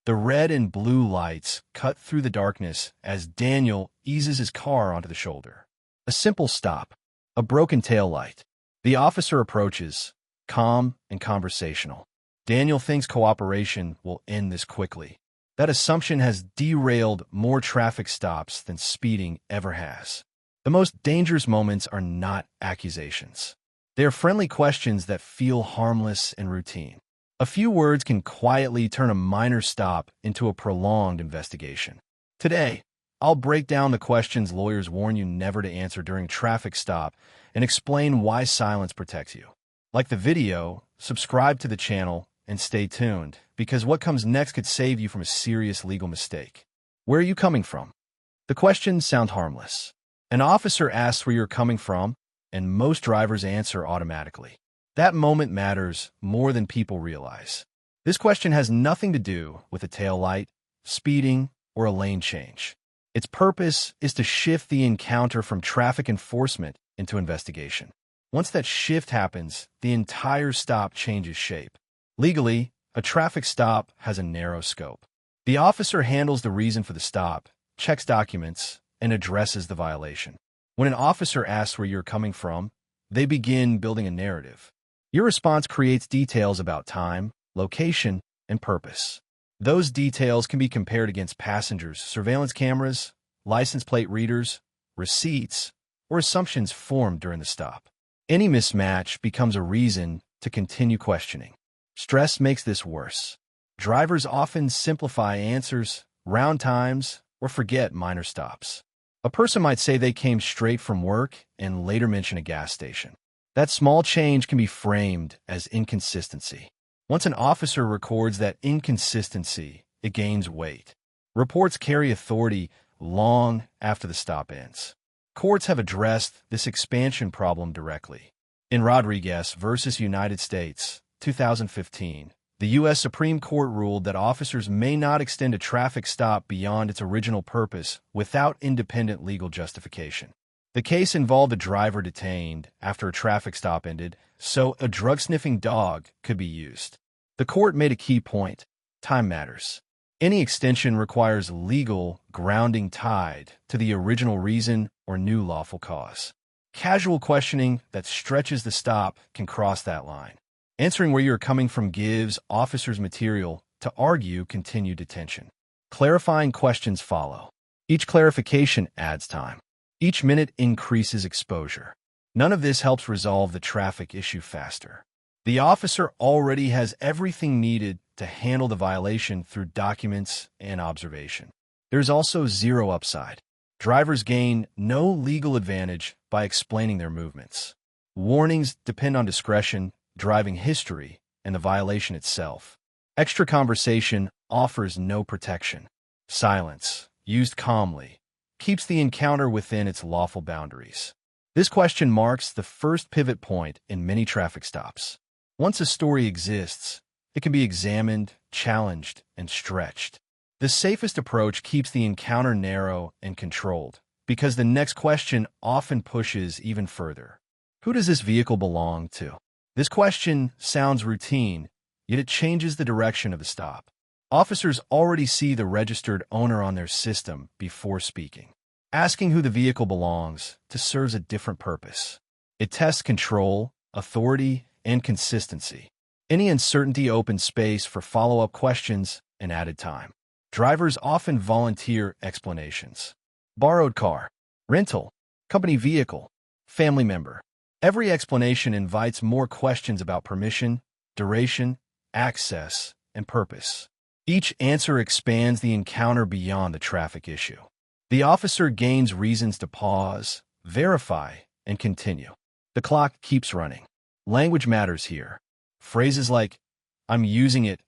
The red and blue lights cut through the darkness as Daniel eases his car onto the shoulder. A simple stop. A broken taillight. The officer approaches, calm and conversational. Daniel thinks cooperation will end this quickly. That assumption has derailed more traffic stops than speeding ever has. The most dangerous moments are not accusations. They are friendly questions that feel harmless and routine. A few words can quietly turn a minor stop into a prolonged investigation. Today, I'll break down the questions lawyers warn you never to answer during a traffic stop and explain why silence protects you. Like the video, subscribe to the channel, and stay tuned, because what comes next could save you from a serious legal mistake. Where are you coming from? The questions sound harmless. An officer asks where you're coming from, and most drivers answer automatically. That moment matters more than people realize. This question has nothing to do with a taillight, speeding, or a lane change. Its purpose is to shift the encounter from traffic enforcement into investigation. Once that shift happens, the entire stop changes shape. Legally, a traffic stop has a narrow scope. The officer handles the reason for the stop, checks documents, and addresses the violation. When an officer asks where you're coming from, they begin building a narrative. Your response creates details about time, location, and purpose. Those details can be compared against passengers, surveillance cameras, license plate readers, receipts, or assumptions formed during the stop. Any mismatch becomes a reason to continue questioning. Stress makes this worse. Drivers often simplify answers, round times, or forget minor stops. A person might say they came straight from work and later mention a gas station. That small change can be framed as inconsistency. Once an officer records that inconsistency, it gains weight. Reports carry authority long after the stop ends. Courts have addressed this expansion problem directly. In Rodriguez v. United States, 2015, the U.S. Supreme Court ruled that officers may not extend a traffic stop beyond its original purpose without independent legal justification. The case involved a driver detained after a traffic stop ended, so a drug-sniffing dog could be used. The court made a key point: time matters. Any extension requires legal grounding tied to the original reason or new lawful cause. Casual questioning that stretches the stop can cross that line. Answering where you're coming from gives officers material to argue continued detention. Clarifying questions follow. Each clarification adds time. Each minute increases exposure. None of this helps resolve the traffic issue faster. The officer already has everything needed to handle the violation through documents and observation. There's also zero upside. Drivers gain no legal advantage by explaining their movements. Warnings depend on discretion, driving history, and the violation itself. Extra conversation offers no protection. Silence, used calmly, keeps the encounter within its lawful boundaries. This question marks the first pivot point in many traffic stops. Once a story exists, it can be examined, challenged, and stretched. The safest approach keeps the encounter narrow and controlled, because the next question often pushes even further. Who does this vehicle belong to? This question sounds routine, yet it changes the direction of the stop. Officers already see the registered owner on their system before speaking. Asking who the vehicle belongs to serves a different purpose. It tests control, authority, and consistency. Any uncertainty opens space for follow-up questions and added time. Drivers often volunteer explanations. Borrowed car, rental, company vehicle, family member. Every explanation invites more questions about permission, duration, access, and purpose. Each answer expands the encounter beyond the traffic issue. The officer gains reasons to pause, verify, and continue. The clock keeps running. Language matters here. Phrases like, "I'm using it,"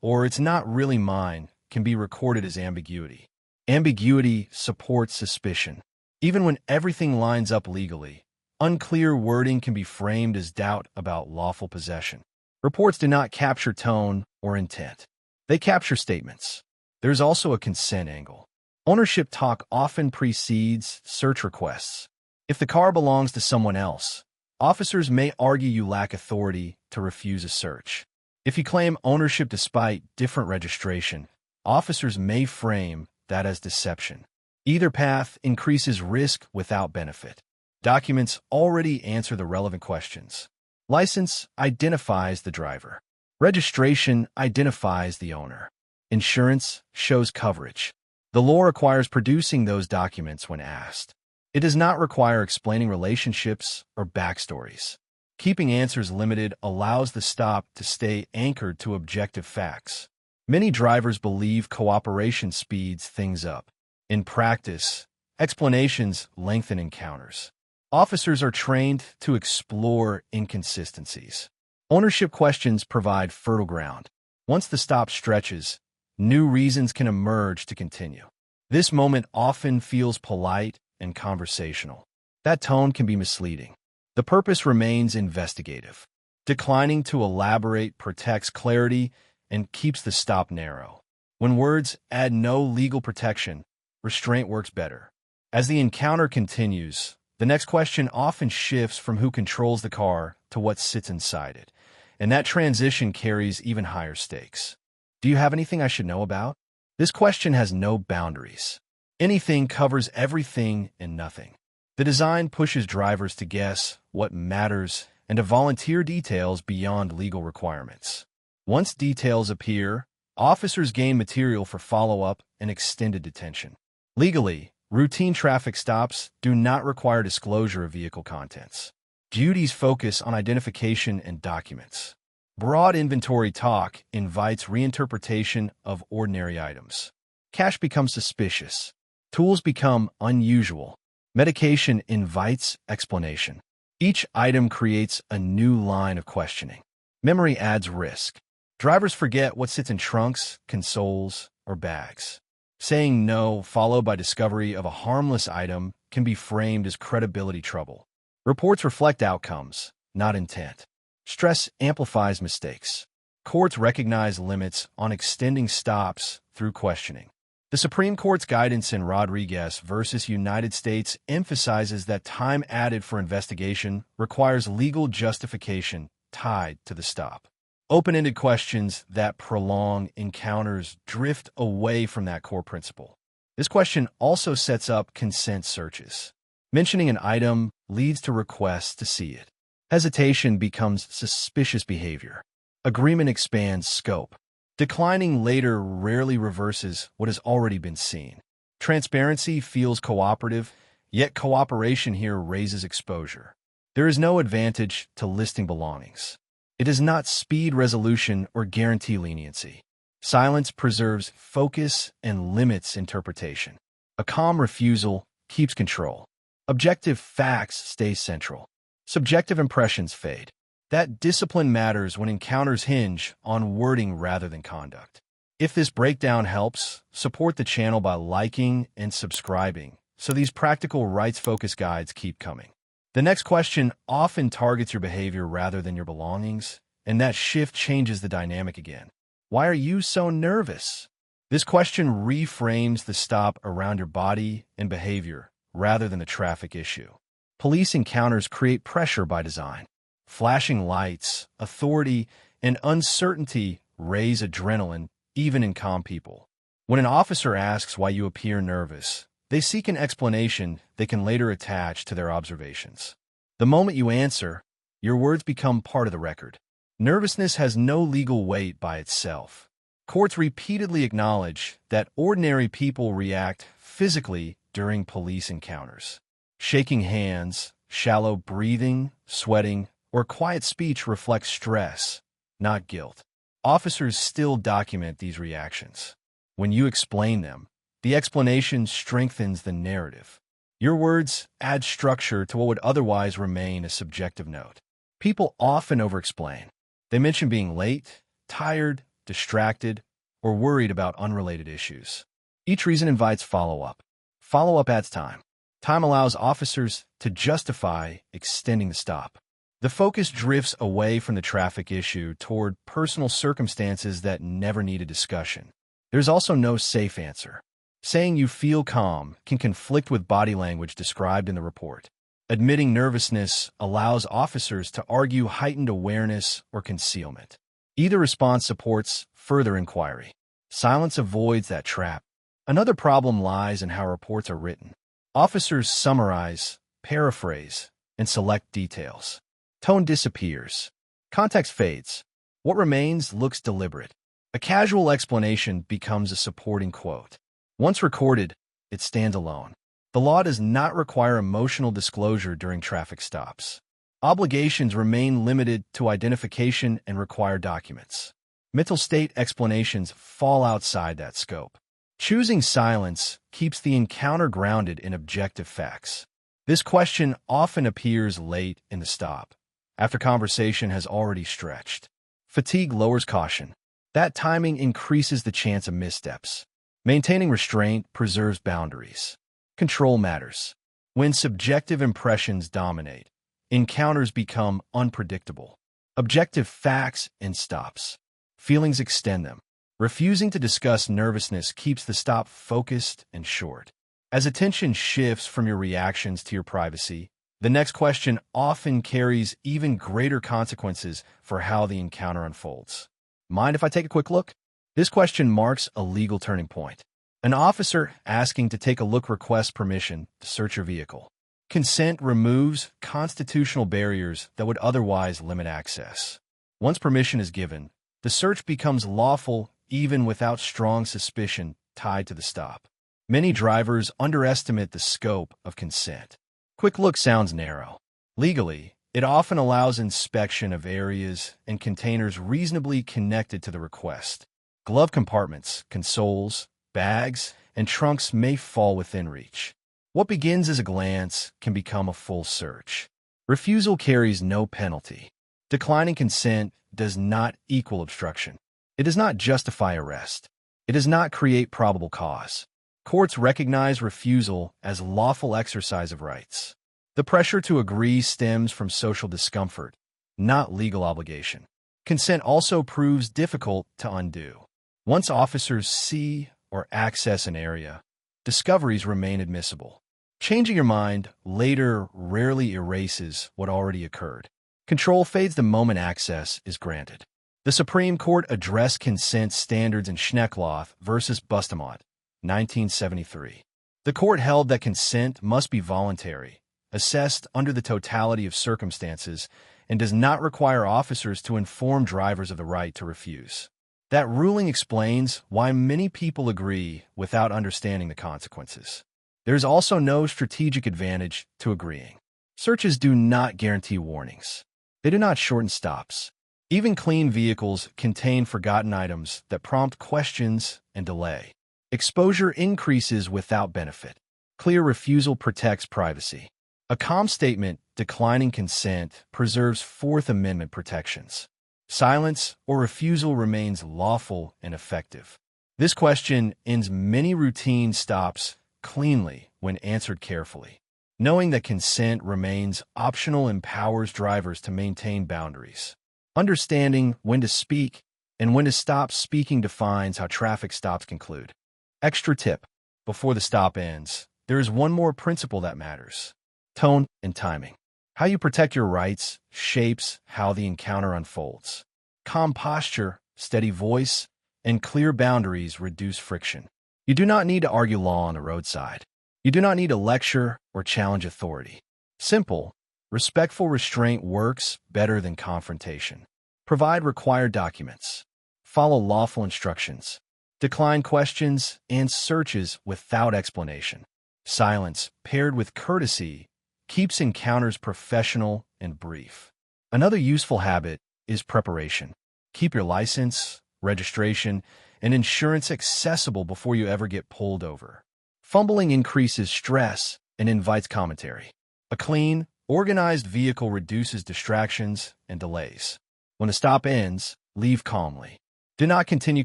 or "it's not really mine," can be recorded as ambiguity. Ambiguity supports suspicion. Even when everything lines up legally, unclear wording can be framed as doubt about lawful possession. Reports do not capture tone or intent. They capture statements. There's also a consent angle. Ownership talk often precedes search requests. If the car belongs to someone else, officers may argue you lack authority to refuse a search. If you claim ownership despite different registration, Officers may frame that as deception. Either path increases risk without benefit. Documents already answer the relevant questions. License identifies the driver. Registration identifies the owner. Insurance shows coverage. The law requires producing those documents when asked. It does not require explaining relationships or backstories. Keeping answers limited allows the stop to stay anchored to objective facts. Many drivers believe cooperation speeds things up. In practice, explanations lengthen encounters. Officers are trained to explore inconsistencies. Ownership questions provide fertile ground. Once the stop stretches, new reasons can emerge to continue. This moment often feels polite and conversational. That tone can be misleading. The purpose remains investigative. Declining to elaborate protects clarity and keeps the stop narrow. When words add no legal protection, restraint works better. As the encounter continues, the next question often shifts from who controls the car to what sits inside it, and that transition carries even higher stakes. Do you have anything I should know about? This question has no boundaries. Anything covers everything and nothing. The design pushes drivers to guess what matters and to volunteer details beyond legal requirements. Once details appear, officers gain material for follow-up and extended detention. Legally, routine traffic stops do not require disclosure of vehicle contents. Duties focus on identification and documents. Broad inventory talk invites reinterpretation of ordinary items. Cash becomes suspicious. Tools become unusual. Medication invites explanation. Each item creates a new line of questioning. Memory adds risk. Drivers forget what sits in trunks, consoles, or bags. Saying no, followed by discovery of a harmless item, can be framed as credibility trouble. Reports reflect outcomes, not intent. Stress amplifies mistakes. Courts recognize limits on extending stops through questioning. The Supreme Court's guidance in Rodriguez v. United States emphasizes that time added for investigation requires legal justification tied to the stop. Open-ended questions that prolong encounters drift away from that core principle. This question also sets up consent searches. Mentioning an item leads to requests to see it. Hesitation becomes suspicious behavior. Agreement expands scope. Declining later rarely reverses what has already been seen. Transparency feels cooperative, yet cooperation here raises exposure. There is no advantage to listing belongings. It does not speed resolution or guarantee leniency. Silence preserves focus and limits interpretation. A calm refusal keeps control. Objective facts stay central. Subjective impressions fade. That discipline matters when encounters hinge on wording rather than conduct. If this breakdown helps, support the channel by liking and subscribing so these practical rights-focused guides keep coming. The next question often targets your behavior rather than your belongings, and that shift changes the dynamic again. Why are you so nervous? This question reframes the stop around your body and behavior rather than the traffic issue. Police encounters create pressure by design. Flashing lights, authority, and uncertainty raise adrenaline even in calm people. When an officer asks why you appear nervous, they seek an explanation they can later attach to their observations. The moment you answer, your words become part of the record. Nervousness has no legal weight by itself. Courts repeatedly acknowledge that ordinary people react physically during police encounters. Shaking hands, shallow breathing, sweating, or quiet speech reflects stress, not guilt. Officers still document these reactions. When you explain them, the explanation strengthens the narrative. Your words add structure to what would otherwise remain a subjective note. People often overexplain. They mention being late, tired, distracted, or worried about unrelated issues. Each reason invites follow-up. Follow-up adds time. Time allows officers to justify extending the stop. The focus drifts away from the traffic issue toward personal circumstances that never need a discussion. There's also no safe answer. Saying you feel calm can conflict with body language described in the report. Admitting nervousness allows officers to argue heightened awareness or concealment. Either response supports further inquiry. Silence avoids that trap. Another problem lies in how reports are written. Officers summarize, paraphrase, and select details. Tone disappears. Context fades. What remains looks deliberate. A casual explanation becomes a supporting quote. Once recorded, it stands alone. The law does not require emotional disclosure during traffic stops. Obligations remain limited to identification and required documents. Mental state explanations fall outside that scope. Choosing silence keeps the encounter grounded in objective facts. This question often appears late in the stop, after conversation has already stretched. Fatigue lowers caution. That timing increases the chance of missteps. Maintaining restraint preserves boundaries. Control matters. When subjective impressions dominate, encounters become unpredictable. Objective facts and stops. Feelings extend them. Refusing to discuss nervousness keeps the stop focused and short. As attention shifts from your reactions to your privacy, the next question often carries even greater consequences for how the encounter unfolds. Mind if I take a quick look? This question marks a legal turning point. An officer asking to take a look requests permission to search your vehicle. Consent removes constitutional barriers that would otherwise limit access. Once permission is given, the search becomes lawful even without strong suspicion tied to the stop. Many drivers underestimate the scope of consent. Quick look sounds narrow. Legally, it often allows inspection of areas and containers reasonably connected to the request. Glove compartments, consoles, bags, and trunks may fall within reach. What begins as a glance can become a full search. Refusal carries no penalty. Declining consent does not equal obstruction. It does not justify arrest. It does not create probable cause. Courts recognize refusal as lawful exercise of rights. The pressure to agree stems from social discomfort, not legal obligation. Consent also proves difficult to undo. Once officers see or access an area, discoveries remain admissible. Changing your mind later rarely erases what already occurred. Control fades the moment access is granted. The Supreme Court addressed consent standards in Schneckloth versus Bustamante, 1973. The court held that consent must be voluntary, assessed under the totality of circumstances, and does not require officers to inform drivers of the right to refuse. That ruling explains why many people agree without understanding the consequences. There is also no strategic advantage to agreeing. Searches do not guarantee warnings. They do not shorten stops. Even clean vehicles contain forgotten items that prompt questions and delay. Exposure increases without benefit. Clear refusal protects privacy. A calm statement declining consent preserves Fourth Amendment protections. Silence or refusal remains lawful and effective. This question ends many routine stops cleanly when answered carefully. Knowing that consent remains optional empowers drivers to maintain boundaries. Understanding when to speak and when to stop speaking defines how traffic stops conclude. Extra tip: before the stop ends, there is one more principle that matters: tone and timing. How you protect your rights shapes how the encounter unfolds. Calm posture, steady voice, and clear boundaries reduce friction. You do not need to argue law on the roadside. You do not need to lecture or challenge authority. Simple, respectful restraint works better than confrontation. Provide required documents. Follow lawful instructions. Decline questions and searches without explanation. Silence, paired with courtesy, keeps encounters professional and brief. Another useful habit is preparation. Keep your license, registration, and insurance accessible before you ever get pulled over. Fumbling increases stress and invites commentary. A clean, organized vehicle reduces distractions and delays. When the stop ends, leave calmly. Do not continue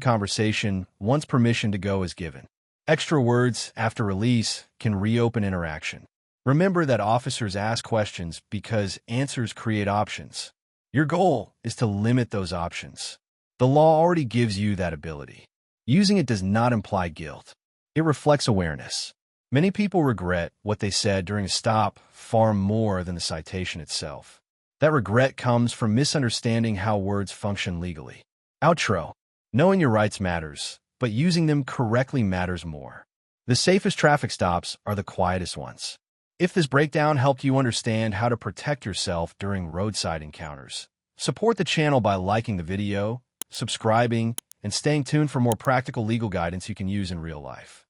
conversation once permission to go is given. Extra words after release can reopen interaction. Remember that officers ask questions because answers create options. Your goal is to limit those options. The law already gives you that ability. Using it does not imply guilt. It reflects awareness. Many people regret what they said during a stop far more than the citation itself. That regret comes from misunderstanding how words function legally. Outro. Knowing your rights matters, but using them correctly matters more. The safest traffic stops are the quietest ones. If this breakdown helped you understand how to protect yourself during roadside encounters, support the channel by liking the video, subscribing, and staying tuned for more practical legal guidance you can use in real life.